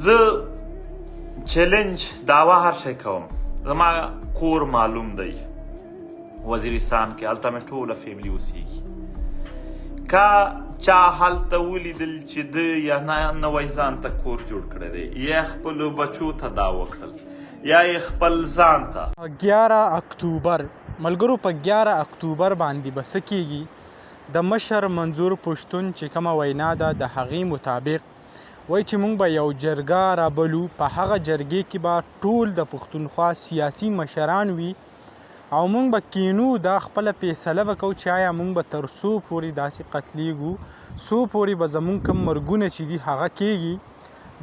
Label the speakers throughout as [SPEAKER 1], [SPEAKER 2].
[SPEAKER 1] زه چیلنج دعوا هر شی کوم. زما کور معلوم دی وزیرستان کې، هلته مې ټوله فیملي اوسېږي. که چا هلته ولیدل چې ده یا نوی ځان ته کور جوړ کړی دی، یا خپلو بچو ته دا وکړل، یا یې خپل ځان ته
[SPEAKER 2] 11 اکتوبر ملګرو په 11 اکتوبر باندې به څه کیږي؟ د مشر منظور پښتون چې کومه وینا ده د هغې مطابق وایي چې موږ به یو جرګه رابلو. په هغه جرګې کې به ټول د پښتونخوا سیاسي مشران وي او موږ به کینو، دا خپله فیصله به کوو چې آیا موږ به تر څو پورې داسې قتلیږو، څو پورې به زموږ کوم مرګونه چې دي هغه کیږي.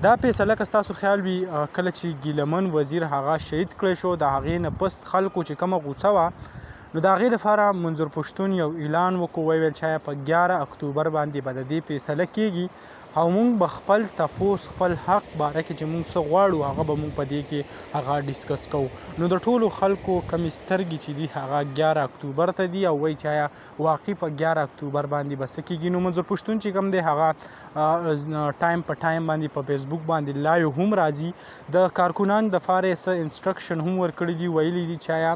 [SPEAKER 2] دا فیصله که ستاسو خیال وي کله چې ګیلمن وزیر هغه شهید کړی شو، د هغې نه پس خلکو چې کومه غوسه وه، نو د هغې لپاره منظور پښتون یو اعلان وکړو، ویل چې آیا په 11 اکتوبر باندې به د دې فیصله کیږي او موږ به خپل تپوس خپل حق باره کې چې موږ څه غواړو هغه به موږ په دې کې هغه ډسکس کوو. نو د ټولو خلکو کمې سترګې چې دي هغه 11 اکتوبر ته دي او وایي چې آیا واقعي په 11 اکتوبر باندې به څه کیږي. نو منظور پښتون چې کوم دی هغه ټایم په ټایم باندې په فیسبوک باندې لایو هم راځي، د کارکنان دپاره یې څه انسټرکشن هم ورکړي دي، ویلي دي چې آیا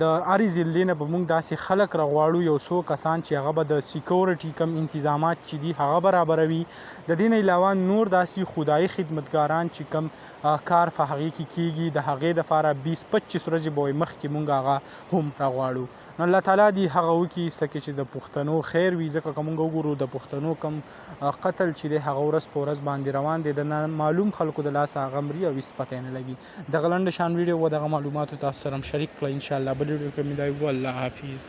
[SPEAKER 2] د هرې ضلعې نه به موږ داسې خلک راغواړو، یو څو کسان چې هغه به د سیکورټي کم انتظامات چې دي هغه برابروي. د دې نه علاوه نور داسې خدایي خدمتګاران چې کم کار په هغې کې کیږي، د هغې دپاره 20-25 ورځې به مخکې موږ هغه هم راغواړو. نو الله تعالی دې هغه وکړي څه چې د پښتنو خیر وي، ځکه که موږ وګورو د پښتنو کم قتل چې دی هغه ورځ په ورځ باندې روان دی، د نامعلوم خلکو د لاسه هغه مري او هېڅ پته یې نه لګي. دغه لنډه شان ویډیو و دغه معلوماتو تاسو سره هم شریک کړئ. انشاءالله بل ویډیو کې ملاوي. الله حافظ.